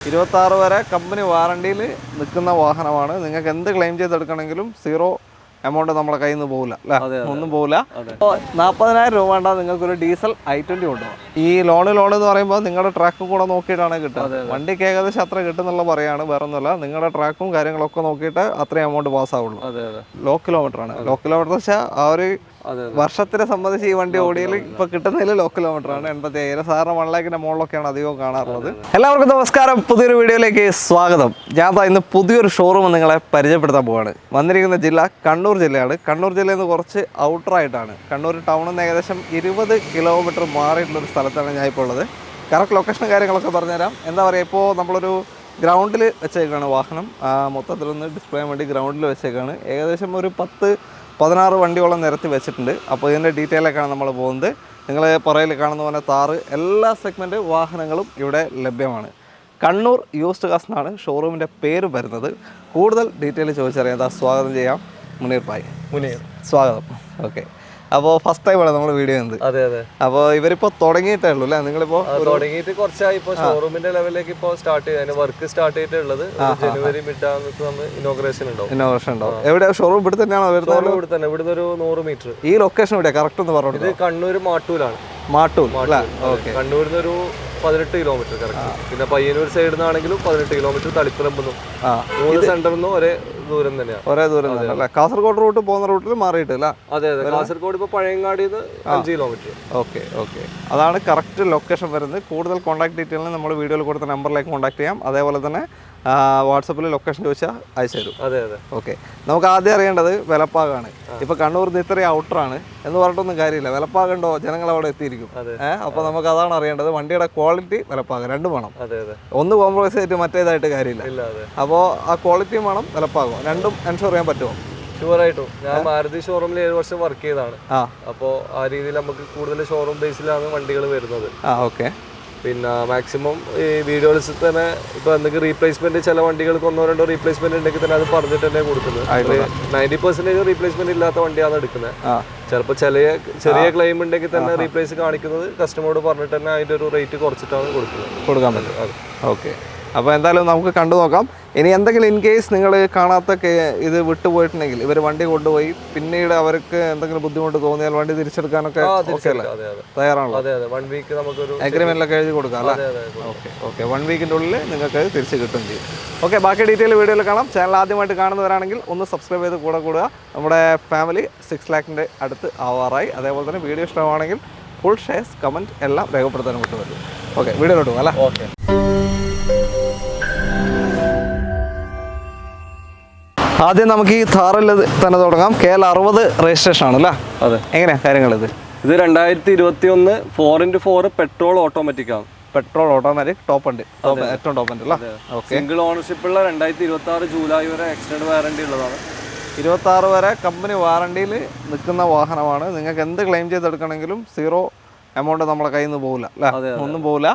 26 വരെ കമ്പനി വാറണ്ടിയിൽ നിൽക്കുന്ന വാഹനമാണ്. നിങ്ങൾക്ക് എന്ത് ക്ലെയിം ചെയ്തെടുക്കണമെങ്കിലും സീറോ എമൗണ്ട് നമ്മളെ കയ്യിൽ നിന്ന് പോകില്ല അല്ലേ, ഒന്നും പോകില്ല. അപ്പോൾ 40,000 രൂപ വേണ്ട നിങ്ങൾക്കൊരു ഡീസൽ i20 കൊണ്ടുപോകാം. ഈ ലോൺ എന്ന് പറയുമ്പോൾ നിങ്ങളുടെ ട്രാക്കും കൂടെ നോക്കിയിട്ടാണ് കിട്ടുക. വണ്ടിക്ക് ഏകദേശം അത്ര കിട്ടുന്നുള്ള പറയാണ്, വേറെ ഒന്നുമല്ല. നിങ്ങളുടെ ട്രാക്കും കാര്യങ്ങളൊക്കെ നോക്കിയിട്ട് അത്രയും എമൗണ്ട് പാസ്സാവുള്ളൂ. ലോ കിലോമീറ്റർ ആണ്. ലോ കിലോമീറ്റർ വെച്ചാൽ ആ ഒരു വർഷത്തിനെ സംബന്ധിച്ച് ഈ വണ്ടി ഓടിയിൽ ഇപ്പൊ കിട്ടുന്നതിൽ ലോ കിലോമീറ്റർ ആണ്. 87,000. സാറിന് 1 ലാഖിന്റെ മുകളിലൊക്കെയാണ് അധികവും കാണാറുള്ളത്. എല്ലാവർക്കും നമസ്കാരം, പുതിയൊരു വീഡിയോയിലേക്ക് സ്വാഗതം. ഞാൻ ഇന്ന് പുതിയൊരു ഷോറൂം നിങ്ങളെ പരിചയപ്പെടുത്താൻ പോവാണ്. വന്നിരിക്കുന്ന ജില്ല കണ്ണൂർ ജില്ലയാണ്. കണ്ണൂർ ജില്ലയിൽ നിന്ന് കുറച്ച് ഔട്ടറായിട്ടാണ്. കണ്ണൂർ ടൗണിൽ നിന്ന് ഏകദേശം 20 കിലോമീറ്റർ മാറിയിട്ടുള്ളൊരു സ്ഥലത്താണ് ഞാൻ ഇപ്പോൾ ഉള്ളത്. കറക്റ്റ് ലൊക്കേഷനും കാര്യങ്ങളൊക്കെ പറഞ്ഞുതരാം. എന്താ പറയുക, ഇപ്പോൾ നമ്മളൊരു ഗ്രൗണ്ടിൽ വെച്ചേക്കാണ് വാഹനം. മൊത്തത്തിലൊന്ന് ഡിസ്പ്ലേ വേണ്ടി ഗ്രൗണ്ടിൽ വെച്ചേക്കാണ്. ഏകദേശം ഒരു 10-16 വണ്ടിയോളം നിരത്തി വെച്ചിട്ടുണ്ട്. അപ്പോൾ ഇതിൻ്റെ ഡീറ്റെയിലൊക്കെയാണ് നമ്മൾ പോകുന്നത്. നിങ്ങൾ പുറകിൽ കാണുന്ന പോലെ താറ് എല്ലാ സെഗ്മെൻറ്റ് വാഹനങ്ങളും ഇവിടെ ലഭ്യമാണ്. കണ്ണൂർ യൂസ്ഡ് കാർസ് എന്നാണ് ഷോറൂമിൻ്റെ പേര് വരുന്നത്. കൂടുതൽ ഡീറ്റെയിൽ ചോദിച്ചറിയാം. സ്വാഗതം ചെയ്യാം. മുനീർ ഭായ്. മുനീർ, സ്വാഗതം. ഓക്കെ, അപ്പോൾ ഫസ്റ്റ് ടൈമാണ് നമ്മൾ വീഡിയോ ചെയ്യുന്നത്. അതെ അതെ. അപ്പോൾ ഇവരിപ്പോൾ തുടങ്ങിയിട്ടേ ഉള്ളൂ അല്ലേ? നിങ്ങളിപ്പോൾ തുടങ്ങിയിട്ട് കുറച്ചായി. ഇപ്പോൾ ഷോറൂമിന്റെ ലെവലിലേക്ക് ഇപ്പോൾ സ്റ്റാർട്ട് ചെയ്ത് വർക്ക് സ്റ്റാർട്ട് ചെയ്തിട്ടുള്ളത് ജനുവരി മിഡാകുന്ന നമ്മൾ ഇനോഗ്രേഷൻ ഉണ്ടാവും. എവിടെ ഷോറൂം? ഇവിടെ തന്നെയാണോ വരുന്നത്? ഇവിടെ തന്നെ. ഇവിടുന്ന് ഒരു 100 മീറ്റർ. ഈ ലൊക്കേഷൻ എവിടെയാണ് കറക്റ്റ് എന്ന് പറഞ്ഞത്? ഇത് കണ്ണൂർ മാട്ടൂലാണ്. മാട്ടൂൽ. കണ്ണൂരിൽ നിന്ന് ഒരു 18 കിലോമീറ്റർ കറക്റ്റ്. പിന്നെ പയ്യന്നൂർ സൈഡിൽ നിന്നാണെങ്കിലും 18 കിലോമീറ്റർ. തളിപ്പറമ്പെന്നും 3 സെന്ററിൽ നിന്നും ഒരേ ദൂരം തന്നെയാണ്. ഒരേ ദൂരം തന്നെ. കാസർഗോഡ് റൂട്ട് പോകുന്ന റൂട്ടിൽ മാറിയിട്ടില്ല. അതെ അതെ. കാസർഗോഡ് ഇപ്പോൾ പഴയങ്ങാടിയിൽ നിന്ന് 5 കിലോമീറ്റർ. ഓക്കെ ഓക്കെ, അതാണ് കറക്റ്റ് ലൊക്കേഷൻ വരുന്നത്. കൂടുതൽ കോൺടാക്ട് ഡീറ്റെയിലിന് നമ്മൾ വീഡിയോയിൽ കൊടുത്ത നമ്പറിലേക്ക് കോൺടാക്ട് ചെയ്യാം. അതേപോലെ തന്നെ വാട്സപ്പിൽ ലൊക്കേഷൻ ചോദിച്ചാൽ അയച്ചു തരും. അതെ അതെ. ഓക്കെ, നമുക്ക് ആദ്യം അറിയേണ്ടത് വിലപ്പാകാണ്. ഇപ്പൊ കണ്ണൂർ നിന്ന് ഇത്രയും ഔട്ടറാണ് എന്ന് പറഞ്ഞിട്ടൊന്നും കാര്യമില്ല. വിലപ്പാകണ്ടോ, ജനങ്ങൾ അവിടെ എത്തിയിരിക്കും. അപ്പോൾ നമുക്ക് അതാണ് അറിയേണ്ടത്. വണ്ടിയുടെ ക്വാളിറ്റി, വിലപ്പാകം രണ്ടും വേണം. ഒന്ന് കോംപ്രമൈസ് ചെയ്തിട്ട് മറ്റേതായിട്ട് കാര്യമില്ല. അപ്പോൾ ആ ക്വാളിറ്റിയും വേണം, വിലപ്പാകും രണ്ടും എൻഷുർ ചെയ്യാൻ പറ്റുമോ? ഷുവറായിട്ടും. ഞാൻ മാരുതി ഷോറൂമിൽ 7 വർഷം വർക്ക് ചെയ്തതാണ്. അപ്പോൾ ആ രീതിയിൽ നമുക്ക് കൂടുതൽ ഷോറൂം ബേസിലാണ് വണ്ടികൾ വരുന്നത്. ഓക്കെ. പിന്നെ മാക്സിമം ഈ വീഡിയോസിൽ തന്നെ ഇപ്പോൾ എന്തെങ്കിലും റീപ്ലേസ്മെന്റ്, ചില വണ്ടികൾക്ക് 1-2 റീപ്ലേസ്മെന്റ് ഉണ്ടെങ്കിൽ തന്നെ അത് പറഞ്ഞിട്ട് തന്നെ കൊടുക്കുന്നത്. 90% റീപ്ലേസ്മെന്റ് ഇല്ലാത്ത വണ്ടിയാണ് എടുക്കുന്നത്. ചിലപ്പോൾ ചെറിയ ക്ലെയിം ഉണ്ടെങ്കിൽ തന്നെ റീപ്ലേസ് കാണിക്കുന്നത് കസ്റ്റമറോട് പറഞ്ഞിട്ട് തന്നെ അതിൻ്റെ ഒരു റേറ്റ് കുറച്ചിട്ടാണ് കൊടുക്കാൻ പറ്റും. ഓക്കെ, അപ്പോൾ എന്തായാലും നമുക്ക് കണ്ടു നോക്കാം. ഇനി എന്തെങ്കിലും ഇൻ കേസ് നിങ്ങൾ കാണാത്ത ഇത് വിട്ടുപോയിട്ടുണ്ടെങ്കിൽ ഇവർ വണ്ടി കൊണ്ടുപോയി പിന്നീട് അവർക്ക് എന്തെങ്കിലും ബുദ്ധിമുട്ട് തോന്നിയാൽ വണ്ടി തിരിച്ചെടുക്കാനൊക്കെ തയ്യാറാണല്ലോ? അഗ്രിമെന്റിലൊക്കെ എഴുതി കൊടുക്കാം അല്ലേ? ഓക്കെ, 1 വീക്കിൻ്റെ ഉള്ളിൽ നിങ്ങൾക്ക് തിരിച്ച് കിട്ടും ചെയ്യും. ഓക്കെ, ബാക്കി ഡീറ്റെയിൽ വീഡിയോയിൽ കാണാം. ചാനൽ ആദ്യമായിട്ട് കാണുന്നവരാണെങ്കിൽ ഒന്ന് സബ്സ്ക്രൈബ് ചെയ്ത് കൂടുക. നമ്മുടെ ഫാമിലി 6 ലാഖിൻ്റെ അടുത്ത് ആവാറായി. അതേപോലെ തന്നെ വീഡിയോ ഇഷ്ടമാണെങ്കിൽ ഫുൾ ഷെയർസ്, കമൻറ്റ് എല്ലാം രേഖപ്പെടുത്താനും വിട്ടുവരും. ഓക്കെ, വീഡിയോയിലോട്ട് പോകാം അല്ലേ? ഓക്കെ, ആദ്യം നമുക്ക് ഈ താറിൽ തന്നെ തുടങ്ങാം. KL 60 രജിസ്ട്രേഷൻ ആണല്ലേ? അതെ. എങ്ങനെയാണ് കാര്യങ്ങൾ? ഇത് 2021 4x4 പെട്രോൾ ഓട്ടോമാറ്റിക് ആണ്. പെട്രോൾ ഓട്ടോമാറ്റിക് ടോപ്പ് ഉണ്ട്, ഏറ്റവും ടോപ്പ് ഉണ്ട് അല്ലേ? ഓക്കെ. സിംഗിൾ ഓണർഷിപ്പ് ഉള്ള 2026 ജൂലൈ വരെ എക്സ്റ്റൻഡ് വാറണ്ടി ഉള്ളതാണ്. 26 വരെ കമ്പനി വാറണ്ടിയിൽ നിൽക്കുന്ന വാഹനമാണ്. നിങ്ങൾക്ക് എന്ത് ക്ലെയിം ചെയ്തെടുക്കണമെങ്കിലും സീറോ എമൗണ്ട് നമ്മളെ കയ്യിൽ നിന്ന് പോകില്ല അല്ലേ? ഒന്നും പോകില്ല,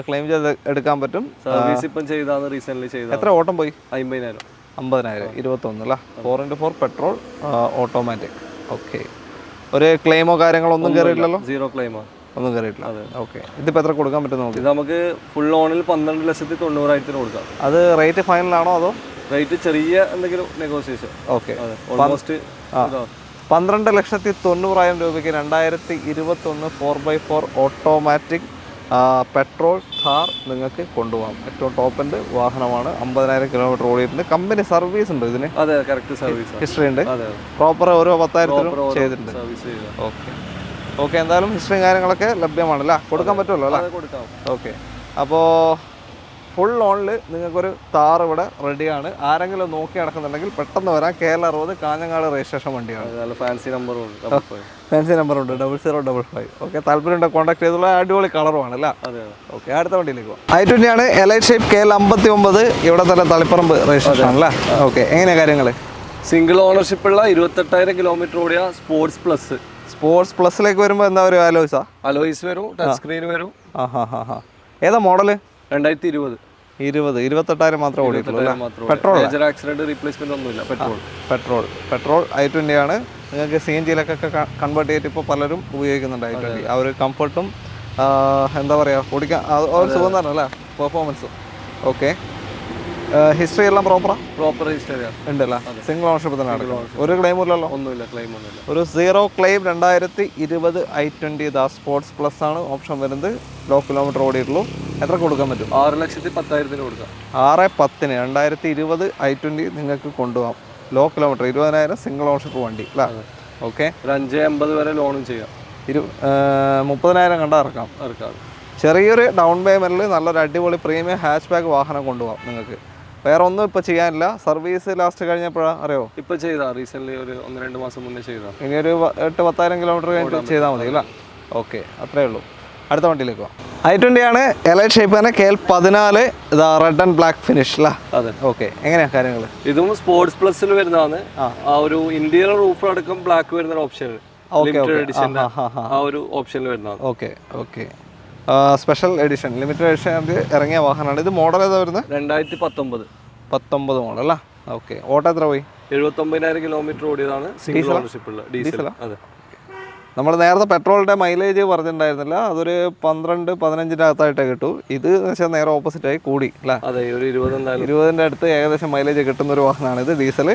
ക്ലെയിം ചെയ്ത് എടുക്കാൻ പറ്റും. സർവീസ് ഇപ്പം ചെയ്താണ്, റീസെന്റ് ചെയ്ത. എത്ര ഓട്ടം പോയി? 50,000. 21 അല്ലേ? 4x4 petrol automatic. ഓക്കെ, ഒരു ക്ലെയിമോ കാര്യങ്ങളോ ഒന്നും കയറിയില്ലല്ലോ? സീറോ ക്ലെയിമോ ഒന്നും കയറിയിട്ടില്ല. ഓക്കെ, ഇതിപ്പോൾ എത്ര കൊടുക്കാൻ പറ്റും നമുക്ക്? ഇത് നമുക്ക് ഫുൾ ഓണിൽ 12,90,000 കൊടുക്കാം. അത് റേറ്റ് ഫൈനലാണോ അതോ റേറ്റ് ചെറിയ എന്തെങ്കിലും നെഗോസിയേഷൻ? ഓക്കെ, ഓൾമോസ്റ്റ് 12,90,000 രൂപയ്ക്ക് 2021 4x4 ഓട്ടോമാറ്റിക് പെട്രോൾ കാർ നിങ്ങൾക്ക് കൊണ്ടുപോകാം. ഏറ്റവും ടോപ്പ് എൻഡ് വാഹനമാണ്. 50,000 കിലോമീറ്റർ ഓടിയിട്ടുണ്ട്. കമ്പനി സർവീസ് ഉണ്ട് ഇതിന്? അതെ, കറക്റ്റ് സർവീസ് ഹിസ്റ്ററി ഉണ്ട്. പ്രോപ്പർ ഓരോ 10,000 ചെയ്തിട്ടുണ്ട്. ഓക്കെ ഓക്കെ, എന്തായാലും ഹിസ്റ്ററിയും കാര്യങ്ങളൊക്കെ ലഭ്യമാണല്ലേ? കൊടുക്കാൻ പറ്റുമല്ലോ അല്ലേ? ഓക്കെ, അപ്പോൾ ഫുൾ ഓണിൽ നിങ്ങൾക്കൊരു താർ ഇവിടെ റെഡിയാണ്. ആരെങ്കിലും നോക്കി നടക്കുന്നുണ്ടെങ്കിൽ പെട്ടെന്ന് വരാം. KL 60 കാഞ്ഞങ്ങാട് രജിസ്ട്രേഷൻ വണ്ടിയാണ്. ഫാൻസി നമ്പറുണ്ട്, 0055. ഓക്കെ, താല്പര്യം കോൺടാക്ട് ചെയ്തുള്ള അടിപൊളി കളറുമാണ് അല്ലേ? ഓക്കെ, അടുത്ത വണ്ടിയിലേക്ക് പോകാം. i20 ആണ്. Elite shape KL 59. ഇവിടെ തന്നെ തളിപ്പറമ്പ് രജിസ്ട്രേഷൻ ആണല്ലേ? ഓക്കെ, എങ്ങനെയാണ് കാര്യങ്ങൾ? സിംഗിൾ ഓണർഷിപ്പ് ഉള്ള 28,000 കിലോമീറ്റർ ഓടിയ സ്പോർട്സ് പ്ലസ്. സ്പോർട്സ് പ്ലസിലേക്ക് വരുമ്പോൾ എന്താ ഒരു അലോയ്സ് വരും, ടച്ച് സ്ക്രീൻ വരും. ഏതാ മോഡല്? 2020. 28,000 മാത്രമേ ഓടിയിട്ടുള്ളൂ. പെട്രോൾ ആക്സിഡന്റ് റീപ്ലേസ്മെന്റ് ഒന്നുമില്ല. പെട്രോൾ i20 ആണ്. നിങ്ങൾക്ക് CNG കൺവേർട്ട് ചെയ്തിട്ട് ഇപ്പോൾ പലരും ഉപയോഗിക്കുന്നുണ്ട് i20. ആ ഒരു കംഫർട്ടും എന്താ പറയുക, ഓടിക്കാൻ ഒരു സുഖം തന്നെ അല്ലേ? പെർഫോമൻസും ഓക്കെ. ഹിസ്റ്ററി എല്ലാം പ്രോപ്പർ ഹിസ്റ്ററി ഉണ്ടല്ലോ. സിംഗിൾ ഓണർഷിപ്പ് തന്നെ ഒരു ക്ലെയിം ഇല്ലല്ലോ? ഒന്നുമില്ല, ക്ലെയിം ഒന്നുമില്ല. ഒരു 0 ക്ലെയിം 2020 i20 സ്പോർട്സ് പ്ലസ് ആണ് ഓപ്ഷൻ വരുന്നത്. ലോ കിലോമീറ്റർ ഓടിയിട്ടുള്ളൂ. എത്ര കൊടുക്കാൻ പറ്റും? 6,10,000 കൊടുക്കാം. 6,10,000 2020 i20 നിങ്ങൾക്ക് കൊണ്ടുപോകാം. ലോ കിലോമീറ്റർ 20,000 സിംഗിൾ ഓണർഷിപ്പ് വണ്ടി അല്ലേ? ഓക്കെ. ഒരു 5,80 വരെ ലോണും ചെയ്യാം. 30,000 കണ്ടാൽ ഇറക്കാം. ചെറിയൊരു ഡൗൺ പേയ്മെൻറ്റിൽ നല്ലൊരു അടിപൊളി പ്രീമിയം ഹാച്ച് ബാക്ക് വാഹനം കൊണ്ടുപോകാം നിങ്ങൾക്ക്. വേറെ ഒന്നും ഇപ്പോൾ ചെയ്യാനില്ല. സർവീസ് ലാസ്റ്റ് കഴിഞ്ഞപ്പോഴാണ് അറിയോ? ഇപ്പോൾ ചെയ്താ റീസെൻ്റ്ലി ഒരു 1-2 മാസം മുന്നേ ചെയ്താൽ. ഇനി ഒരു 8,000-10,000 കിലോമീറ്റർ കഴിഞ്ഞിട്ട് ചെയ്താൽ മതി അല്ലേ? ഓക്കെ, അത്രേ ഉള്ളൂ. അടുത്ത വണ്ടിയിലേക്ക് പോകാം. i20 ആണ്. എലൈറ്റ് ഷേപ്പ് തന്നെ. KL14 ഇതാ റെഡ് ആൻഡ് ബ്ലാക്ക് ഫിനിഷ് അല്ലേ? അതെ. ഓക്കെ. എങ്ങനെയാണ് കാര്യങ്ങൾ? ഇതും സ്പോർട്സ് പ്ലസിൽ വരുന്നതാണ്. ആ ഒരു ഇന്റീരിയർ റൂഫ് അടക്കം ബ്ലാക്ക് വരുന്ന ഓപ്ഷൻ, ആ ഒരു ഓപ്ഷനിൽ വരുന്നതാണ്. Okay okay. Special edition, limited edition ഇറങ്ങിയ വാഹനമാണ് ഇത്. മോഡൽ ഏതാ വരുന്നത്? 2019 മോഡൽ അല്ല? ഓക്കെ. ഓട്ടോ എത്ര പോയി? 79,000 കിലോമീറ്റർ ഓടിയതാണ്. സിംഗിൾ ഓണർഷിപ്പ് ഉള്ള ഡീസൽ. അതെ. നമ്മൾ നേരത്തെ പെട്രോളിൻ്റെ മൈലേജ് പറഞ്ഞിട്ടുണ്ടായിരുന്നില്ല. അതൊരു 12-15 അകത്തായിട്ടേ കിട്ടൂ. ഇത് വെച്ചാൽ നേരെ ഓപ്പോസിറ്റായി കൂടി അല്ലേ? അതെ, ഒരു 20ൻ്റെ അടുത്ത് ഏകദേശം മൈലേജ് കിട്ടുന്ന ഒരു വാഹനമാണ് ഇത്. ഡീസൽ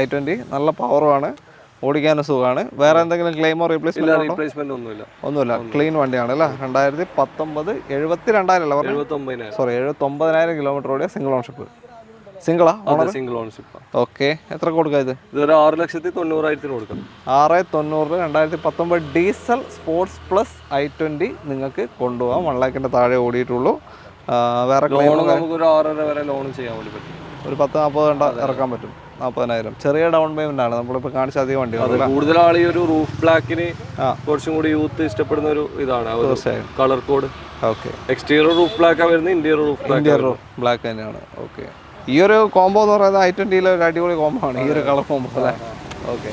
i20 നല്ല പവറുമാണ്, ഓടിക്കാനും സുഖമാണ്. വേറെ എന്തെങ്കിലും ക്ലെയിമോ റീപ്ലേസ്മെന്റ് ഒന്നുമില്ല. ക്ലീൻ വണ്ടിയാണ് അല്ലേ? 2019 72,000 സോറി 79,000 കിലോമീറ്റർ ഓടിയ സിംഗിൾ ഓണർഷിപ്പ്. സിംഗിളാ? Single ownership. ഓക്കെ. എത്ര കൊടുക്കാം ഇത്? ഇതൊരു 6,90,000 കൊടുക്കാം. 6,90,000 2019 ഡീസൽ സ്പോർട്സ് പ്ലസ് i20 നിങ്ങൾക്ക് കൊണ്ടുപോകാം. 1 lakhന്റെ താഴെ ഓടിയിട്ടുള്ളൂ. വേറെ നമുക്ക് ഒരു 6.5 വരെ ലോൺ ചെയ്യാൻ വേണ്ടി പറ്റും. ഒരു 10-40 ഇറക്കാൻ പറ്റും. 40,000 ചെറിയ ഡൗൺ പേയ്മെന്റ് ആണ്. നമ്മളിപ്പോൾ കാണിച്ച അധികം വണ്ടി കൂടുതൽ ആൾ ഈ ഒരു റൂഫ് ബ്ലാക്കിന് കുറച്ചും കൂടി യൂത്ത് ഇഷ്ടപ്പെടുന്ന ഒരു ഇതാണ്. Colour code. Okay. Exterior roof black വരുന്നത്, ഇന്റീരിയർ റൂഫ് ബ്ലാക്ക് തന്നെയാണ്. ഓക്കെ. ഈ ഒരു കോംബോ എന്ന് പറയുന്നത് i20 ഒരു അടിപൊളി കോംബോ ആണ്, ഈ ഒരു കളർ കോംബോ അല്ലേ? ഓക്കെ.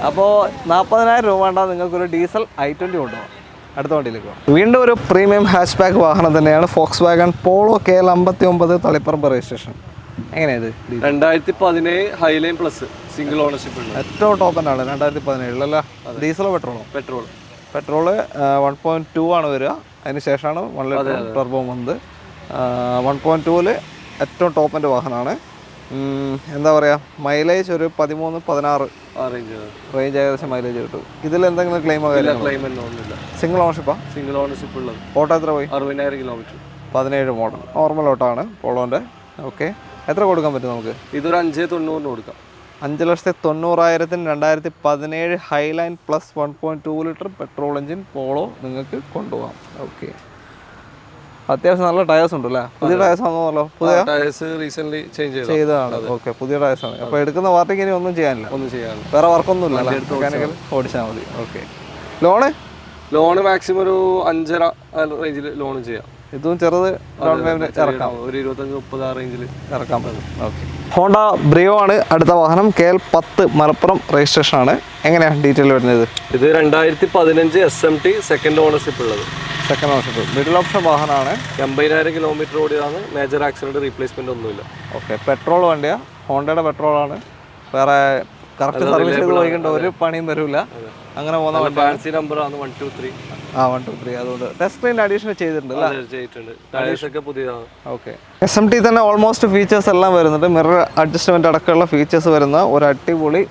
അപ്പോൾ 40,000 രൂപ വേണ്ട നിങ്ങൾക്കൊരു ഡീസൽ i20 കൊണ്ടുപോകാം. അടുത്ത വണ്ടിയിലേക്ക് പോകാം. വീണ്ടും ഒരു പ്രീമിയം ഹാച്ച് ബാക്ക് വാഹനം തന്നെയാണ്. Volkswagen Polo KL59 Taliparamba registration. എങ്ങനെയാണ് ഇത്? 2017 ഹൈലൈൻ പ്ലസ് സിംഗിൾ ഓണർഷിപ്പ് ഉണ്ട്. ഏറ്റവും ടോപ്പ് തന്നെയാണ് 2017 അല്ല? ഡീസലോ പെട്രോളോ? പെട്രോള് 1.2 ആണ് വരിക. അതിന് ശേഷമാണ് 1 ലിറ്റർ ടർബോ വന്നത്. 1.2ൽ ഏറ്റവും ടോപ്പിൻ്റെ വാഹനമാണ്. എന്താ പറയുക, മൈലേജ് ഒരു 13-16 റേഞ്ച് ഏകദേശം മൈലേജ് കിട്ടും. ഇതിൽ എന്തെങ്കിലും ക്ലെയിമോ ഒന്നുമില്ല. സിംഗിൾ ഓണർഷിപ്പാ? സിംഗിൾ ഓണർഷിപ്പ് ഉള്ളത്. ഓട്ടോ എത്ര പോയി? 60,000 കിലോമീറ്റർ. 17 മോഡൽ നോർമൽ ഓട്ടോ ആണ് പോളോൻ്റെ. ഓക്കെ. എത്ര കൊടുക്കാൻ പറ്റും നമുക്ക്? ഇതൊരു 5,90,000 കൊടുക്കാം. 5,90,000 2017 Highline plus 1.2 litre petrol engine Polo നിങ്ങൾക്ക് കൊണ്ടുപോകാം. ഓക്കെ. അത്യാവശ്യം നല്ല ടയേഴ്സ് ഉണ്ട് അല്ലേ? പുതിയ ടയേഴ്സ് ആണല്ലോ? പുതിയ ടയേഴ്സ് റീസെന്റ് ചെയ്തതാണ്. ഓക്കെ. പുതിയ ടയേഴ്സ് ആണ്. അപ്പോൾ എടുക്കുന്ന പാർട്ടിക്ക് ഇനി ഒന്നും ചെയ്യാനില്ല. വേറെ വർക്കൊന്നും ഇല്ല, മെക്കാനിക്കൽ ഓടിച്ചാൽ മതി. ഓക്കെ. ലോണ് മാക്സിമം ഒരു 5.5 റേഞ്ചിൽ ലോൺ ചെയ്യാം. ഇതും ചെറുത് ഡൗൺ പേയ്മെന്റ് ഇറക്കാം. ഒരു 25-30 റേഞ്ചിൽ ഇറക്കാൻ പറ്റും. ഓക്കെ. ഹോണ്ട ബ്രിയോ ആണ് അടുത്ത വാഹനം. KL10 മലപ്പുറം രജിസ്ട്രേഷൻ ആണ്. എങ്ങനെയാണ് ഡീറ്റെയിൽ വരുന്നത്? ഇത് 2015 SMT സെക്കൻഡ് ഓണർഷിപ്പ് ഉള്ളത്. സെക്കൻഡ് ഓണർഷിപ്പ് മിഡിൽ ഓപ്ഷൻ വാഹനമാണ്. 80,000 കിലോമീറ്റർ ഓടിയതാണ്. മേജർ ആക്സിഡന്റ് റീപ്ലേസ്മെന്റ് ഒന്നുമില്ല. ഓക്കെ. പെട്രോൾ വണ്ടിയാ? ഹോണ്ടയുടെ പെട്രോളാണ്. വേറെ കറക്റ്റ് സർവീസ് ചെയ്ത് പോയിട്ടുണ്ട്, ഒരു പണിയും വരില്ല. അങ്ങനെ പോകുന്ന ഫാൻസി നമ്പറാണ് 123. 123. അതുകൊണ്ട് ടച്ച് സ്ക്രീൻ അഡീഷണൽ ചെയ്തിട്ടുണ്ട്. ടയേഴ്സ് ഒക്കെ പുതിയതാണ്. ഓക്കെ. SMT തന്നെ ഓൾമോസ്റ്റ് ഫീച്ചേഴ്സ് എല്ലാം വരുന്നുണ്ട്. മിറർ അഡ്ജസ്റ്റ്മെന്റ് അടക്കമുള്ള ഫീച്ചേഴ്സ് വരുന്ന ഒരു അടിപൊളി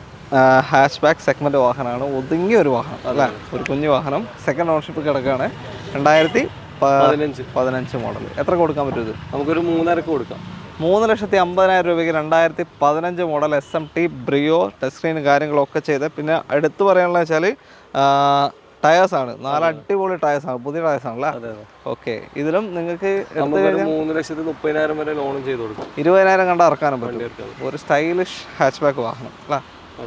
ഹാച്ച് ബാക്ക് സെഗ്മെന്റ് വാഹനമാണ്. ഒതുങ്ങിയ ഒരു വാഹനം അല്ലേ? ഒരു കുഞ്ഞു വാഹനം. സെക്കൻഡ് ഓണർഷിപ്പ് കിടക്കുകയാണ്. 2015 മോഡൽ. എത്ര കൊടുക്കാൻ പറ്റും ഇത്? നമുക്കൊരു 3.5 കൊടുക്കാം. 3,50,000 രൂപയ്ക്ക് 2015 model SMT Brio touch screen കാര്യങ്ങളൊക്കെ ചെയ്ത്. പിന്നെ എടുത്തു പറയാനുള്ള വെച്ചാൽ ടയേഴ്സാണ്. 4 അടിപൊളി ടയേഴ്സാണ്, പുതിയ ടയേഴ്സാണല്ലേ? ഓക്കെ. ഇതിലും നിങ്ങൾക്ക് 3,30,000 വരെ ലോണും ചെയ്ത് കൊടുക്കും. 20,000 കണ്ട ഇറക്കാനും പറ്റും. ഒരു സ്റ്റൈലിഷ് ഹാച്ച് ബാക്ക് വാഹനം അല്ലേ?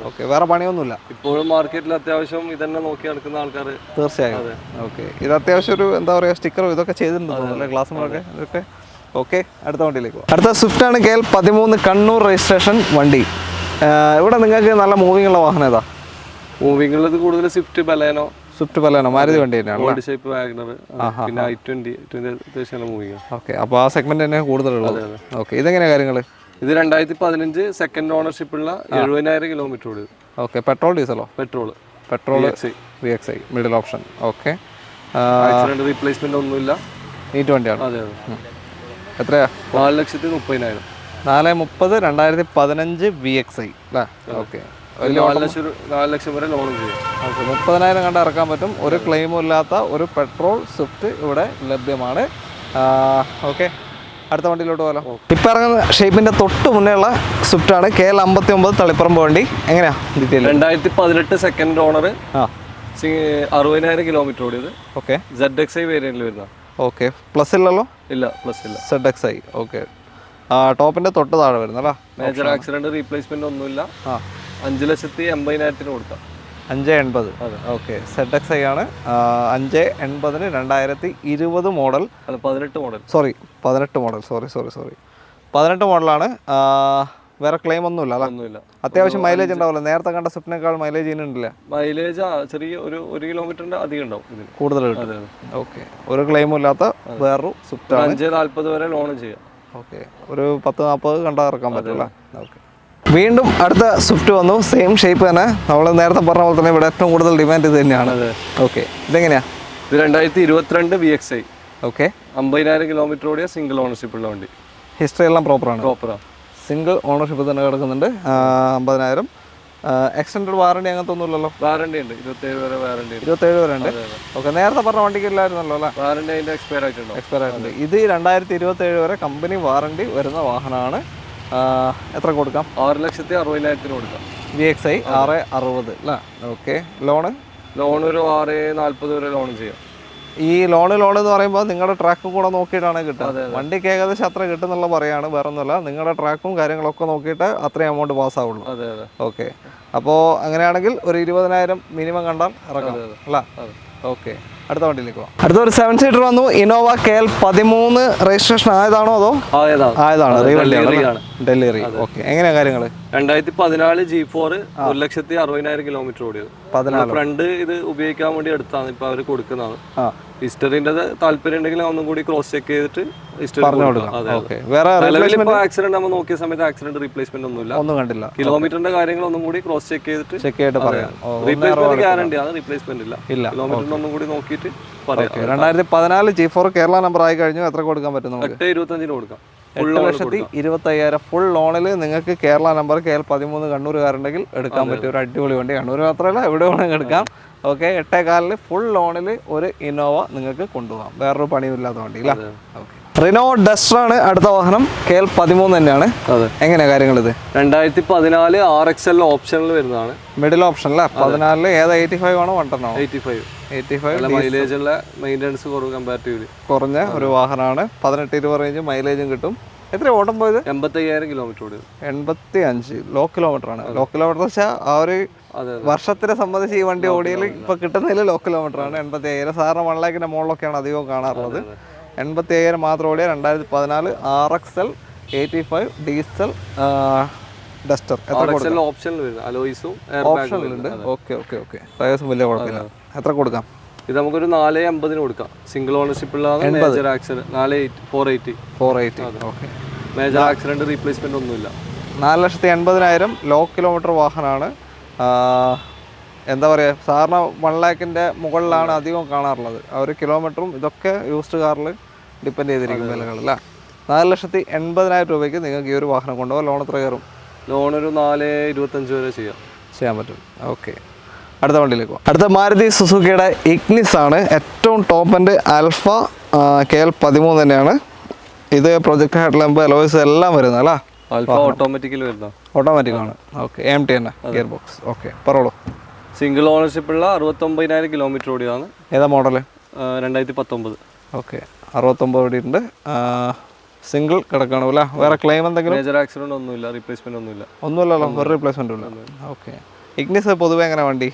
ഓക്കെ. വേറെ പണിയൊന്നുമില്ല. ഇപ്പോഴും മാർക്കറ്റിൽ അത്യാവശ്യം ഇതന്നെ നോക്കി നടക്കുന്ന ആൾക്കാർ തീർച്ചയായും. ഓക്കെ. ഇത് അത്യാവശ്യം ഒരു എന്താ പറയുക സ്റ്റിക്കറും ഇതൊക്കെ ചെയ്തിട്ടുണ്ടോ ഗ്ലാസ്സുകളൊക്കെ ഇതൊക്കെ? ഓക്കെ. അടുത്ത വണ്ടിയിലേക്ക് പോകും. അടുത്ത സ്വിഫ്റ്റ് ആണ്. KL13 കണ്ണൂർ രജിസ്ട്രേഷൻ വണ്ടി. ഇവിടെ നിങ്ങൾക്ക് നല്ല മൂവിംഗ് ഉള്ള വാഹനം ഏതാ? മൂവിംഗ് ഉള്ളത് കൂടുതൽ സ്വിഫ്റ്റ് ബലേനോ മാരുതി വണ്ടി തന്നെയാണ്. ഷേപ്പ് വാഗണർ, പിന്നെ i20 മൂവിംഗ്. ഓക്കെ. അപ്പോൾ ആ സെഗ്മെന്റ് തന്നെ കൂടുതലുള്ളത്. ഓക്കെ. ഇതെങ്ങനെയാണ് കാര്യങ്ങൾ? ഇത് 2015 സെക്കൻഡ് ഓണർഷിപ്പ് ഉള്ള 70,000 കിലോമീറ്റർ ഓടി. ഓക്കെ. പെട്രോൾ ഡീസലോ? Petrol VXI middle option. Okay. Replacement ഒന്നുമില്ല. നീറ്റ് വണ്ടിയാണ്. അതെ. എത്രയാ? 4,30,000. 4,30,000 2015 VXI അല്ലേ? ഓക്കെ. 4 ലക്ഷം വരെ ലോണും ചെയ്യാം. ഓക്കെ, 30,000 കണ്ട് ഇറക്കാൻ പറ്റും. ഒരു ക്ലെയിമും ഇല്ലാത്ത ഒരു പെട്രോൾ സ്വിഫ്റ്റ് ഇവിടെ ലഭ്യമാണ്. ഓക്കെ, അടുത്ത വണ്ടിയിലോട്ട് പോകാലോ. ഇപ്പം ഇറങ്ങുന്ന ഷേപ്പിൻ്റെ തൊട്ട് മുന്നേ ഉള്ള സ്വിഫ്റ്റാണ് KL 59 തളിപ്പറമ്പ് വണ്ടി. എങ്ങനെയാ ഡീറ്റെയിൽ? 2018 സെക്കൻഡ് ഓണർ, 60,000 കിലോമീറ്റർ ഓടിയത്. ഓക്കെ, ZXi വേരിയന്റിൽ വരുന്ന. ഓക്കെ, പ്ലസ് ഇല്ലല്ലോ? ഇല്ല, പ്ലസ് ഇല്ല. ZXi. ഓക്കെ, ടോപ്പിൻ്റെ തൊട്ട് താഴെ വരുന്നല്ലേ? മേജർ ആക്സിഡന്റ് റീപ്ലേസ്മെന്റ് ഒന്നുമില്ല. 5,80,000 കൊടുക്കാം. 580. ഓക്കെ, ZXi ആണ്. 580-ന് 2020 മോഡൽ. 18 മോഡൽ. സോറി 18 മോഡലാണ്. വേറെ ക്ലെയിം ഒന്നുമില്ല അല്ലേ? ഒന്നുമില്ല. അത്യാവശ്യം മൈലേജ് ഉണ്ടാവില്ല. നേരത്തെ കണ്ട സ്വിഫ്റ്റിനേക്കാൾ മൈലേജ് ഇതിനുണ്ടല്ലേ? മൈലേജ് ചെറിയ ഒരു കിലോമീറ്ററിന്റെ അധികം ഉണ്ടാവും. കൂടുതൽ കിട്ടും. ഓക്കെ, ഒരു ക്ലെയിമും ഇല്ലാത്ത വേറൊരു സ്വിഫ്റ്റാണ്. 5,40 വരെ ലോണും ചെയ്യാം. ഓക്കെ, ഒരു 10-40 കണ്ടാൽ ഇറക്കാൻ പറ്റില്ല. ഓക്കെ, വീണ്ടും അടുത്ത സ്വിഫ്റ്റ് വന്നു. സെയിം ഷേപ്പ് തന്നെ. നമ്മൾ നേരത്തെ പറഞ്ഞ പോലെ തന്നെ ഇവിടെ ഏറ്റവും കൂടുതൽ ഡിമാൻഡ് ഇത് തന്നെയാണ്. ഓക്കെ, ഇതെങ്ങനെയാ? ഇത് 2022 VXi. ഓക്കെ, 50,000 കിലോമീറ്റർ ഓടിയ സിംഗിൾ ഓണർഷിപ്പ് ഉള്ള വണ്ടി. ഹിസ്റ്ററി എല്ലാം പ്രോപ്പറാണ്. സിംഗിൾ ഓണർഷിപ്പ് തന്നെ കിടക്കുന്നുണ്ട്. 50,000. എക്സ്റ്റൻഡ് വാറണ്ടി അങ്ങനത്തെ ഒന്നുമില്ലല്ലോ? വാറണ്ടി ഉണ്ട്, 27 വരെ വാറണ്ടി. 27 വരെ ഉണ്ട്. ഓക്കെ, നേരത്തെ പറഞ്ഞ വണ്ടിക്ക് ഇല്ലായിരുന്നല്ലോ അല്ലേ? വാറണ്ടി അതിന്റെ എക്സ്പയർ ആയിട്ടുണ്ട്. ഇത് 2027 വരെ കമ്പനി വാറണ്ടി വരുന്ന വാഹനമാണ്. എത്ര കൊടുക്കാം? 6,60,000 കൊടുക്കാം. VXi 660 അല്ലേ? ഓക്കെ, ലോൺ ഒരു 6,40 വരെ ലോൺ ചെയ്യാം. ഈ ലോൺ എന്ന് പറയുമ്പോൾ നിങ്ങളുടെ ട്രാക്കും കൂടെ നോക്കിയിട്ടാണ് കിട്ടുക. വണ്ടിക്ക് ഏകദേശം അത്ര കിട്ടുന്നുള്ള പറയാണ്, വേറെ ഒന്നുമല്ല. നിങ്ങളുടെ ട്രാക്കും കാര്യങ്ങളൊക്കെ നോക്കിയിട്ട് അത്രയും എമൗണ്ട് പാസ്സാവുള്ളൂ. ഓക്കെ, അപ്പോൾ അങ്ങനെയാണെങ്കിൽ ഒരു 20,000 മിനിമം കണ്ടാൽ ഇറക്കാം അല്ല? ഓക്കെ, അടുത്ത വണ്ടിയിലേക്ക് പോകാം. അടുത്തൊരു 7 സീറ്റർ വന്നു. ഇന്നോവ KL 13 രജിസ്ട്രേഷൻ ആയതാണോ അതോ? ആയതാണ്. ഡെലിവറി. ഓക്കെ, എങ്ങനെയാ കാര്യങ്ങൾ? 2014 G4, 1,60,000 കിലോമീറ്റർ ഓടിയത്. ഫ്രണ്ട് ഇത് ഉപയോഗിക്കാൻ വേണ്ടി എടുത്താണ് ഇപ്പൊ അവര് കൊടുക്കുന്നതാണ്. ഹിസ്റ്ററിന്റെ താല്പര്യം ഉണ്ടെങ്കിൽ ഒന്നും കൂടി ക്രോസ് ചെക്ക് ചെയ്തിട്ട് ആക്സിഡന്റ് നമ്മൾ നോക്കിയ സമയത്ത് ആക്സിഡന്റ് റീപ്ലേസ്മെന്റ് ഒന്നും കണ്ടില്ല. കിലോമീറ്ററിന്റെ കാര്യങ്ങൾ ഒന്നും കൂടി ക്രോസ് ചെക്ക് ചെയ്തിട്ട് പറയാം. റീപ്ലേസ്മെന്റ് ഗ്യാരണ്ടി ആണ്, റീപ്ലേസ്മെന്റ് ഇല്ല. കിലോമീറ്ററിന് ഒന്നും കൂടി നോക്കിയിട്ട് പറയാം. 2014 G4 കേരള നമ്പർ ആയി കഴിഞ്ഞു. എത്ര കൊടുക്കാൻ പറ്റും? 8,25 കൊടുക്കാം. 8,25,000 ഫുൾ ലോണിൽ നിങ്ങൾക്ക് കേരള നമ്പർ KL 13 കണ്ണൂരുകാരുണ്ടെങ്കിൽ എടുക്കാൻ പറ്റിയ ഒരു അടിപൊളി വണ്ടി. കണ്ണൂർ മാത്രമല്ല, എവിടെ വേണമെങ്കിൽ എടുക്കാം. ഓക്കെ, 8,15 ഫുൾ ലോണിൽ ഒരു ഇന്നോവ നിങ്ങൾക്ക് കൊണ്ടുപോകാം. വേറൊരു പണിയില്ലാത്ത വണ്ടി അല്ല? ഓക്കെ, റിനോ ഡസ്റ്റർ ആണ് അടുത്ത വാഹനം. KL 13 തന്നെയാണ്. എങ്ങനെയാ കാര്യങ്ങൾ? ഇത് 2014 RXL ഓപ്ഷനിൽ വരുന്നതാണ്. മിഡിൽ ഓപ്ഷൻ അല്ലേ? 14 ഏതാ? 85 ആണോ 110 ആണോ? 85 മൈലേജ് ഉള്ള, മെയിൻ്റെനൻസ് കുറവ് കമ്പാരിറ്റീവ്ലി കുറഞ്ഞ ഒരു വാഹനമാണ്. 18-20 റേഞ്ച് മൈലേജും കിട്ടും. എത്ര ഓട്ടം പോയത്? 85,000 കിലോമീറ്റർ ഓടിയത്. 85 ലോ കിലോമീറ്റർ ആണ്. ലോ കിലോമീറ്റർ വെച്ചാൽ ആ ഒരു വർഷത്തിനെ സംബന്ധിച്ച് ഈ വണ്ടി ഓടിയതിൽ ഇപ്പൊ കിട്ടുന്നതിൽ ലോ കിലോമീറ്റർ ആണ്. 85,000. സാധാരണ 1 ലാഖിന്റെ മുകളിലൊക്കെയാണ് അധികവും കാണാറുള്ളത്. 85,000 മാത്രം ഓടിയ 2014 RXL 85 ഡീസൽ ഡസ്റ്റർ. ഓപ്ഷനിലുണ്ട്. ഓക്കെ, ടയേഴ്സും വലിയ കുഴപ്പമില്ല. എത്ര കൊടുക്കാം? ഇത് നമുക്കൊരു 4,50 കൊടുക്കാം. സിംഗിൾ ഓണർഷിപ്പ് ഉള്ളതാണ്. Major accident 480. Okay, major accident replacement ഒന്നുമില്ല. 4,80,000 ലോ കിലോമീറ്റർ വാഹനമാണ്. എന്താ പറയുക, സാധാരണ 1 ലാഖിൻ്റെ മുകളിലാണ് അധികം കാണാറുള്ളത്. ആ ഒരു കിലോമീറ്ററും ഇതൊക്കെ യൂസ്ഡ് കാറിൽ ഡിപ്പെൻഡ് ചെയ്തിരിക്കും വിലകളല്ല. 4,80,000 രൂപയ്ക്ക് നിങ്ങൾക്ക് ഈ ഒരു വാഹനം കൊണ്ടുപോകാം. ലോൺ എത്ര കയറും? ലോൺ ഒരു 4,25 വരെ ചെയ്യാൻ പറ്റും. ഓക്കെ, അടുത്ത വണ്ടിയിലേക്ക് പോകാം. അടുത്ത മാരുതി സുസുക്കിയുടെ ഇഗ്നിസ് ആണ്. ഏറ്റവും ടോപ്പ് എൻഡ് ആൽഫ KL 13 തന്നെയാണ്. ഇത് പ്രൊജക്ട് ഹെഡ് ലാമ്പ്, അലോയ്സ് എല്ലാം വരുന്നത് അല്ല? ഓട്ടോമാറ്റിക് ആണ്. ഓക്കെ, AMT തന്നെ ഗിയർ ബോക്സ്. ഓക്കെ, പറോളൂ. സിംഗിൾ ഓണർഷിപ്പ് ഉള്ള 69,000 കിലോമീറ്റർ ഓടിയതാണ്. ഏതാ മോഡല്? 2019. ഓക്കെ, 69 ഓടിയിട്ടുണ്ട്. സിംഗിൾ കിടക്കണം അല്ല? വേറെ ക്ലെയിം എന്തെങ്കിലും? മേജർ ആക്സിഡന്റ് ഒന്നുമില്ല, റീപ്ലേസ്മെന്റ് ഒന്നുമില്ലല്ലോ? ഒരു റീപ്ലേസ്മെന്റും ഇല്ല. ഓക്കെ, ഇഗ്നിസ് പൊതുവെ എങ്ങനെ വണ്ടി?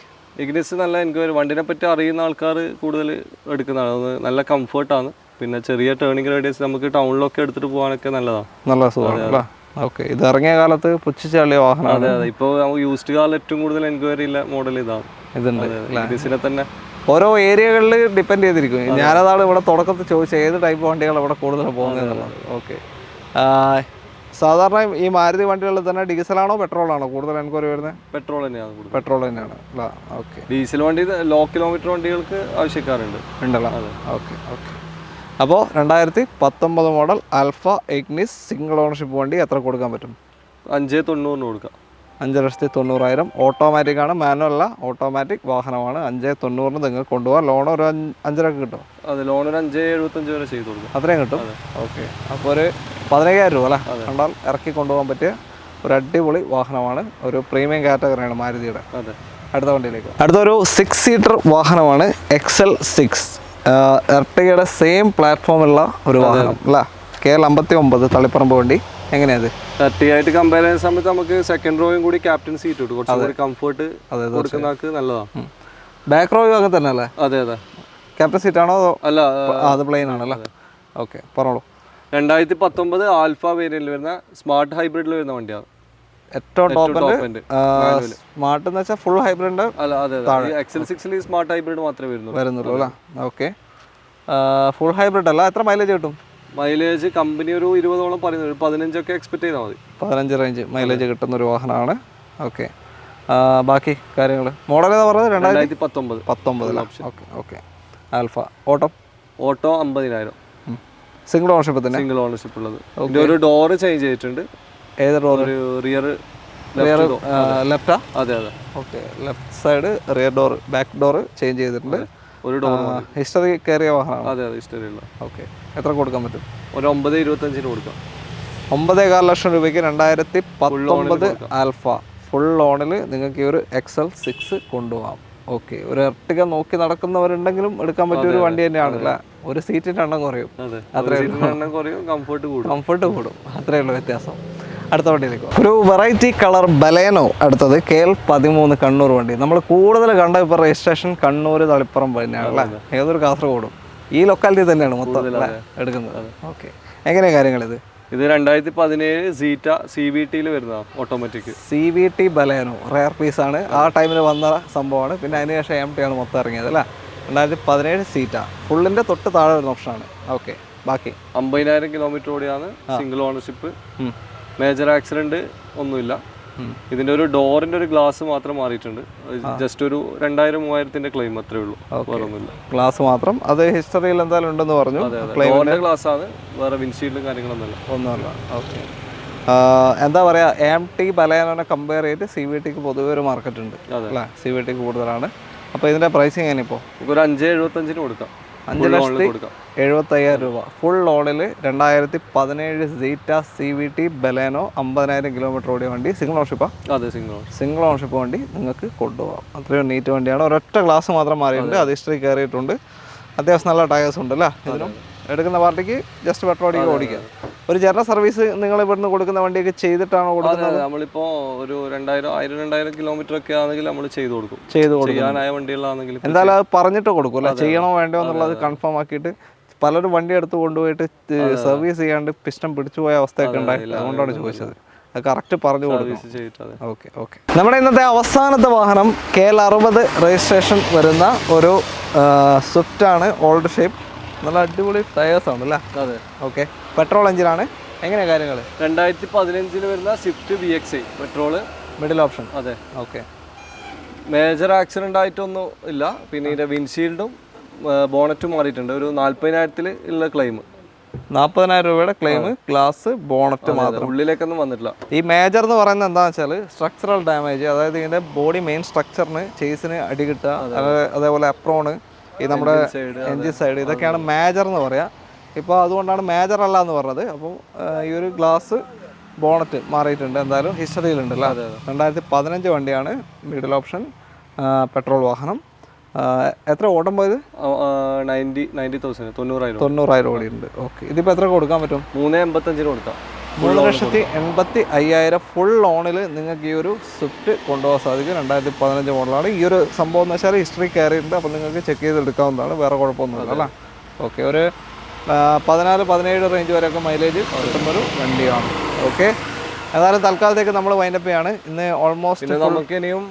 ഇഗ്നിസ് നല്ല, എനിക്ക് വണ്ടിനെ പറ്റി അറിയുന്ന ആൾക്കാർ കൂടുതൽ എടുക്കുന്നതാണ്. അത് നല്ല കംഫർട്ടാണ്. പിന്നെ ചെറിയ ടേണിംഗ് റേഡിയസ് നമുക്ക് ടൗണിലൊക്കെ എടുത്തിട്ട് പോകാനൊക്കെ നല്ലതാണ്. നല്ല സുഖമാണ്. ഓക്കെ, ഇത് ഇറങ്ങിയ കാലത്ത് പുച്ഛിച്ചാളിയ വാഹനമാണ്. അതെ, ഇപ്പോൾ നമുക്ക് യൂസ്ഡ് കാറിൽ ഏറ്റവും കൂടുതൽ എൻക്വയറി ഉള്ള മോഡൽ ഇതാണ്. ഇഗ്നിസിനെ തന്നെ ഓരോ ഏരിയകളിൽ ഡിപ്പെൻഡ് ചെയ്തിരിക്കും. ഞാനതാണ് ഇവിടെ തുടക്കത്തിൽ ചോദിച്ചത്, ഏത് ടൈപ്പ് വണ്ടികൾ ഇവിടെ കൂടുതൽ പോകുന്നതെന്നുള്ളത്. ഓക്കെ, സാധാരണ ഈ മാരുതി വണ്ടികളിൽ തന്നെ ഡീസലാണോ പെട്രോളാണോ കൂടുതൽ എൻക്വയറി വരുന്നത്? പെട്രോൾ തന്നെയാണ്. പെട്രോൾ തന്നെയാണ്. ഓക്കെ, ഡീസൽ വണ്ടി ലോ കിലോമീറ്റർ വണ്ടികൾക്ക് ആവശ്യക്കാരുണ്ട് ഉണ്ടല്ലോ. ഓക്കെ, അപ്പോൾ 2019 model alpha Ignis single ownership വണ്ടി എത്ര കൊടുക്കാൻ പറ്റും? 5,90 കൊടുക്കാം. 5,90,000. ഓട്ടോമാറ്റിക് ആണ്, മാനുവൽ അല്ല, ഓട്ടോമാറ്റിക് വാഹനമാണ്. 5,90 നിങ്ങൾക്ക് കൊണ്ടുപോകാം. ലോൺ ഒരു 5,00,000 കിട്ടും. അതെ, ലോൺ ഒരു 5,75 വരെ ചെയ്ത് കൊടുക്കും. അത്രയും കിട്ടും. ഓക്കെ, അപ്പോൾ ഒരു 15,000 രൂപ അല്ലേ കണ്ടാൽ ഇറക്കി കൊണ്ടുപോകാൻ പറ്റിയ ഒരു അടിപൊളി വാഹനമാണ്. ഒരു പ്രീമിയം കാറ്റഗറിയാണ് മാരുതിയുടെ. അതെ. അടുത്ത വണ്ടിയിലേക്ക്. അടുത്തൊരു 6 സീറ്റർ വാഹനമാണ് XL6. എർട്ടിഗയുടെ സെയിം പ്ലാറ്റ്ഫോമുള്ള ഒരു വാഹനം അല്ല, KL59 തളിപ്പറമ്പ് വണ്ടി. എങ്ങനെയത്? ആയിട്ട് കമ്പയർ ചെയ്യുന്ന സമയത്ത് നമുക്ക് സെക്കൻഡ് റോയും കൂടി ക്യാപ്റ്റൻ സീറ്റ് കിട്ടും. കുറച്ചുകൂടി കംഫർട്ട് കൊടുക്കുന്നതാൾക്ക് നല്ലതാണ്. ബാക്ക് റോയും അങ്ങനെ തന്നെ അല്ലേ? അതെ അതെ. ക്യാപ്റ്റൻ സീറ്റ് ആണോ? അല്ല, അത് പ്ലെയിൻ ആണല്ലേ? ഓക്കെ, പറഞ്ഞോളൂ. 2019 ആൽഫ വേരിയന്റിൽ വരുന്ന സ്മാർട്ട് ഹൈബ്രിഡിൽ വരുന്ന വണ്ടിയാണ്. ഏറ്റവും ടോപ്പ് സ്മാർട്ട് എന്ന് വെച്ചാൽ ഫുൾ ഹൈബ്രിഡ് അല്ല? അതെ, XL6 സ്മാർട്ട് ഹൈബ്രിഡ് മാത്രമേ വരുന്നുള്ളൂ അല്ലേ? ഓക്കെ, ഫുൾ ഹൈബ്രിഡ് അല്ല. എത്ര മൈലേജ് കിട്ടും? മൈലേജ് കമ്പനി ഒരു 20ഓളം പറയുന്നത്, 15 എക്സ്പെക്ട് ചെയ്താൽ മതി. 15 റേഞ്ച് മൈലേജ് കിട്ടുന്ന ഒരു വാഹനമാണ്. ഓക്കെ, ബാക്കി കാര്യങ്ങൾ. മോഡൽ ഏതാ പറഞ്ഞത്? 2019. Okay okay. Alpha auto 50,000. Single ownership തന്നെ? സിംഗിൾ ഓണർഷിപ്പ് ഉള്ളത്. ഒരു ഡോറ് ചേഞ്ച് ചെയ്തിട്ടുണ്ട്. ഏത് ഡോർ? റിയർ ലെഫ്റ്റാ? അതെ അതെ. Okay, left side rear door, back door change ചെയ്തിട്ടുണ്ട്. ഒരു ഡോർ ഹിസ്റ്ററി കയറിയ വാഹനമാണ്? അതെ അതെ, ഹിസ്റ്ററി ഉള്ള. ഓക്കെ, എത്ര കൊടുക്കാൻ പറ്റും? ഒരു 9,25 കൊടുക്കാം. 9.25 ലക്ഷം രൂപയ്ക്ക് 2019 ആൽഫ ഫുൾ ലോണിൽ നിങ്ങൾക്ക് ഈ ഒരു XL6 കൊണ്ടുപോകാം. ഓക്കെ, ഒരു എർട്ടിക നോക്കി നടക്കുന്നവരുണ്ടെങ്കിലും എടുക്കാൻ പറ്റിയ ഒരു വണ്ടി തന്നെയാണ് അല്ലേ? ഒരു സീറ്റിൻ്റെ എണ്ണം കുറയും, കംഫർട്ട് കൂടും, അത്രയേ ഉള്ളൂ വ്യത്യാസം. അടുത്ത വണ്ടിയിലേക്ക് ഒരു വെറൈറ്റി കളർ ബലേനോ. അടുത്തത് KL13 കണ്ണൂർ വണ്ടി. നമ്മൾ കൂടുതൽ കണ്ട ഇപ്പോൾ രജിസ്ട്രേഷൻ കണ്ണൂർ തളിപ്പറമ്പ് തന്നെയാണ് അല്ലേ? ഏതൊരു കാസർഗോഡും ഈ ലൊക്കാലിറ്റി തന്നെയാണ് മൊത്തം എടുക്കുന്നത്. ഓക്കെ, എങ്ങനെയാണ് കാര്യങ്ങളിത്? ഇത് 2017 സീറ്റ CVT വരുന്നതാണ്, ഓട്ടോമാറ്റിക് CVT ബലേനോ. റയർ പീസാണ്, ആ ടൈമിൽ വന്ന സംഭവമാണ്. പിന്നെ അതിനുശേഷം MT ആണ് മൊത്തം ഇറങ്ങിയത് അല്ലേ? 2017 സീറ്റ, ഫുള്ളിൻ്റെ തൊട്ട് താഴെ വരുന്ന ഓപ്ഷനാണ്. ഓക്കെ, ബാക്കി 50,000 കിലോമീറ്റർ ഓടിയാണ്. സിംഗിൾ ഓണർഷിപ്പ്, മേജർ ആക്സിഡന്റ് ഒന്നുമില്ല. ഇതിന്റെ ഒരു ഡോറിന്റെ ഒരു ഗ്ലാസ് മാത്രം മാറിയിട്ടുണ്ട്. ജസ്റ്റ് ഒരു 2,000-3,000 ക്ലെയിം അത്രേ ഉള്ളൂ, വേറൊന്നുമില്ല. ഗ്ലാസ് മാത്രം, അത് ഹിസ്റ്ററിയിൽ എന്തായാലും ഉണ്ടെന്ന് പറഞ്ഞു. ഡോറിന്റെ ഗ്ലാസ് ആണ്, വേറെ വിൻഷീൽഡും കാര്യങ്ങളൊന്നുമില്ല. ഓക്കെ, എന്താ പറയുക, MT ബലേനോനെ കമ്പയർ ചെയ്ത് CVTക്ക് പൊതുവെ ഒരു മാർക്കറ്റ് ഉണ്ട് അല്ലേ? CVTക്ക് കൂടുതലാണ്. അപ്പോൾ ഇതിന്റെ പ്രൈസിങ് എങ്ങനെ? ഇപ്പോൾ ഒരു 5,75 കൊടുക്കാം. 5,75,000 രൂപ ഫുൾ ലോണിൽ 2017 സീറ്റ CVT ബലേനോ 50,000 കിലോമീറ്റർ ഓടിയ വണ്ടി. സിംഗിൾ ഓണർഷിപ്പാണ്? അതെ, സിംഗിൾ ഓണർഷിപ്പ് വണ്ടി നിങ്ങൾക്ക് കൊണ്ടുപോകാം. അത്രയും നീറ്റ് വണ്ടിയാണ്. ഒരൊറ്റ ഗ്ലാസ് മാത്രം മാറിയിട്ടുണ്ട്, അത് ഹിസ്റ്ററി കയറിയിട്ടുണ്ട്. അത്യാവശ്യം നല്ല ടയേഴ്സ് ഉണ്ട് അല്ലേ? ഇതിനും എടുക്കുന്ന പാർട്ടിക്ക് ജസ്റ്റ് പെട്രോൾ ഓടിക്കാം. ഒരു ജനറൽ സർവീസ് നിങ്ങൾ ഇവിടുന്ന് കൊടുക്കുന്ന വണ്ടിയൊക്കെ ചെയ്തിട്ടാണോ കൊടുക്കുന്നത്? നമ്മളിപ്പോൾ ഒരു 2,000 കിലോമീറ്റർ ഒക്കെ ആണെങ്കിൽ നമ്മൾ ചെയ്ത് കൊടുക്കും. ചെയ്യാനായ വണ്ടികളാണെങ്കിൽ എന്തായാലും അത് പറഞ്ഞിട്ട് കൊടുക്കും അല്ലേ? ചെയ്യണോ വേണ്ടോ എന്നുള്ളത് കൺഫേം ആക്കിയിട്ട്. പലരും വണ്ടി എടുത്ത് കൊണ്ടുപോയിട്ട് സർവീസ് ചെയ്യാണ്ട് പിസ്റ്റം പിടിച്ചു പോയ അവസ്ഥയൊക്കെ ഉണ്ടായി, അതുകൊണ്ടാണ് ചോദിച്ചത്. അത് കറക്റ്റ് പറഞ്ഞു കൊടുക്കും. Okay okay. നമ്മുടെ ഇന്നത്തെ അവസാനത്തെ വാഹനം KL60 രജിസ്ട്രേഷൻ വരുന്ന ഒരു സ്വിഫ്റ്റ് ആണ്. ഓൾഡ് ഷേപ്പ്, നല്ല അടിപൊളി ടയേഴ്സ് ആണ് അല്ലേ? അതെ. ഓക്കെ, പെട്രോൾ എഞ്ചിനാണ്. എങ്ങനെയാണ് കാര്യങ്ങൾ? 2015 വരുന്ന Swift VXI petrol, middle option. അതെ. ഓക്കെ, മേജർ ആക്സിഡന്റ് ആയിട്ടൊന്നും ഇല്ല. പിന്നെ ഇതിന്റെ വിൻഷീൽഡും ബോണറ്റും മാറിയിട്ടുണ്ട്. ഒരു 40,000 ഉള്ള ക്ലെയിം. 40,000 രൂപയുടെ ക്ലെയിം, ഗ്ലാസ്, ബോണറ്റ് മാത്രം. ഉള്ളിലേക്കൊന്നും വന്നിട്ടില്ല. ഈ മേജർ എന്ന് പറയുന്നത് എന്താണെന്ന് വെച്ചാൽ സ്ട്രക്ചറൽ ഡാമേജ്, അതായത് ഇതിന്റെ ബോഡി മെയിൻ സ്ട്രക്ചറിന് ചേസിന് അടി കിട്ടുക, അതേപോലെ അപ്രോണ്, ഈ നമ്മുടെ എൻജിൻ സൈഡ്, ഇതൊക്കെയാണ് മേജർ എന്ന് പറയാം. ഇപ്പോൾ അതുകൊണ്ടാണ് മേജർ അല്ല എന്ന് പറഞ്ഞത്. അപ്പോൾ ഈ ഒരു ഗ്ലാസ്, ബോണറ്റ് മാറിയിട്ടുണ്ട്. എന്തായാലും ഹിസ്റ്ററിയിലുണ്ടല്ലോ. 2015 വണ്ടിയാണ്, മിഡിൽ ഓപ്ഷൻ, പെട്രോൾ വാഹനം. എത്ര ഓട്ടം പോയത്? 90,000 ഓടിയുണ്ട്. ഓക്കെ, ഇതിപ്പോൾ എത്ര കൊടുക്കാൻ പറ്റും? 3,85 കൊടുക്കാം. 3,85,000 ഫുൾ ലോണിൽ നിങ്ങൾക്ക് ഈ ഒരു സ്വിഫ്റ്റ് കൊണ്ടുപോകാൻ സാധിക്കും. 2015 മോഡലാണ്. ഈ ഒരു സംഭവം എന്ന് വെച്ചാൽ ഹിസ്റ്ററി കയറിയിട്ടുണ്ട്. അപ്പോൾ നിങ്ങൾക്ക് ചെക്ക് ചെയ്തെടുക്കാവുന്നതാണ്, വേറെ കുഴപ്പമൊന്നുമില്ല അല്ലേ? ഓക്കെ, ഒരു 14-17 റേഞ്ച് വരെയൊക്കെ മൈലേജ് കിട്ടുന്നൊരു വണ്ടിയാണ്. ഓക്കെ, ഏതായാലും തൽക്കാലത്തേക്ക് നമ്മൾ വൈൻഡപ്പ് ചെയ്യാണ്. ഇന്ന് ഓൾമോസ്റ്റ് നമുക്ക് ഇനിയും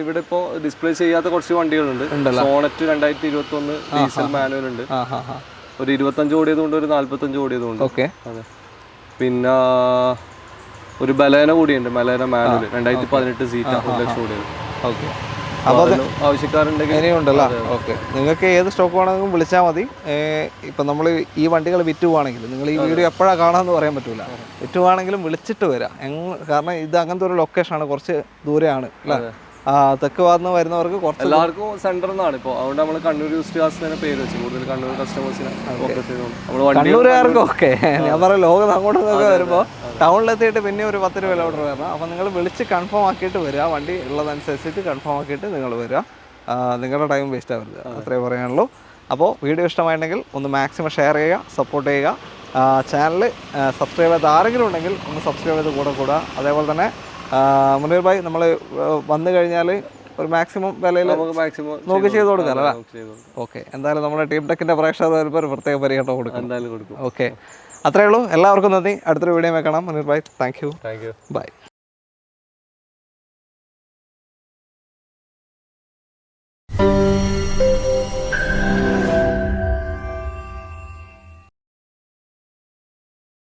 ഇവിടെ ഇപ്പോൾ ഡിസ്പ്ലേ ചെയ്യാത്ത കുറച്ച് വണ്ടികളുണ്ട്. സോണറ്റ് 2021 ഡീസൽ മാനുവൽ ഉണ്ട്. ഒരു 25 ഓടിയതുകൊണ്ട്, ഒരു 45 ഓടിയതുകൊണ്ട്. ഓക്കെ, അതെ. പിന്നെ ഒരു ബലേന കൂടിയുണ്ട്, ബലേന മാനുവൽ 2018 സീറ്റ്, 1 ലക്ഷം ഓടിയത്. ഓക്കെ, അപ്പോൾ ആവശ്യക്കാരുണ്ടെങ്കിൽ ഇനിയുണ്ടല്ലോ. ഓക്കെ, നിങ്ങൾക്ക് ഏത് സ്റ്റോക്ക് വേണമെങ്കിലും വിളിച്ചാൽ മതി. ഇപ്പം നമ്മൾ ഈ വണ്ടികൾ വിറ്റ് പോവാണെങ്കിൽ നിങ്ങൾ ഈ വീഡിയോ എപ്പോഴാണ് കാണാമെന്ന് പറയാൻ പറ്റില്ല. വിറ്റ് പോവാണെങ്കിലും വിളിച്ചിട്ട് വരാം. കാരണം ഇത് അങ്ങനത്തെ ഒരു ലൊക്കേഷനാണ്, കുറച്ച് ദൂരെയാണ് അല്ലേ. തെക്ക് ഭാഗത്ത് വരുന്നവർക്ക് കുറച്ച് എല്ലാവർക്കും സെന്റർ എന്നാണ് ഇപ്പോൾ, അതുകൊണ്ട് നമ്മൾ കണ്ണൂർ യൂസ്റ്റ് കാസ്റ്റ് തന്നെ പേര് വെച്ചു. കൂടുതൽ കണ്ണൂർ കസ്റ്റമേഴ്സിനെ ഫോക്കസ് ചെയ്തു. കണ്ണൂരുകാർക്കും ഓക്കെ. ഞാൻ പറയാം, ലോകം അങ്ങോട്ട് നിന്നൊക്കെ വരുമ്പോൾ ടൗണിലെത്തിയിട്ട് പിന്നെ ഒരു 10 രൂപ ഓർഡർ വരണം. അപ്പോൾ നിങ്ങൾ വിളിച്ച് കൺഫേം ആക്കിയിട്ട് വരിക. വണ്ടി ഉള്ളതനുസരിച്ചിട്ട് കൺഫേം ആക്കിയിട്ട് നിങ്ങൾ വരിക. നിങ്ങളുടെ ടൈം വേസ്റ്റ് ആവരുത്, അത്രേ പറയാനുള്ളൂ. അപ്പോൾ വീഡിയോ ഇഷ്ടമായിട്ടുണ്ടെങ്കിൽ ഒന്ന് മാക്സിമം ഷെയർ ചെയ്യുക, സപ്പോർട്ട് ചെയ്യുക. ചാനൽ സബ്സ്ക്രൈബ് ചെയ്ത് ആരെങ്കിലും ഉണ്ടെങ്കിൽ ഒന്ന് സബ്സ്ക്രൈബ് ചെയ്ത് കൂടെ കൂടുക. അതേപോലെ തന്നെ മുനീർ ഭായ്, നമ്മൾ വന്നു കഴിഞ്ഞാൽ ഒരു മാക്സിമം വിലയിൽ നോക്കി ചെയ്ത് കൊടുക്കാം അല്ലേ. ഓക്കെ, എന്തായാലും നമ്മുടെ ടീം ടെക്കിൻ്റെ പ്രേക്ഷകർ വരുമ്പോൾ ഒരു പ്രത്യേക പരിഗണന കൊടുക്കും, എന്തായാലും കൊടുക്കും. ഓക്കെ, അത്രയേ ഉള്ളൂ. എല്ലാവർക്കും നന്ദി. അടുത്തൊരു വീഡിയോ കാണാം. Muneer bhai, thank you, by.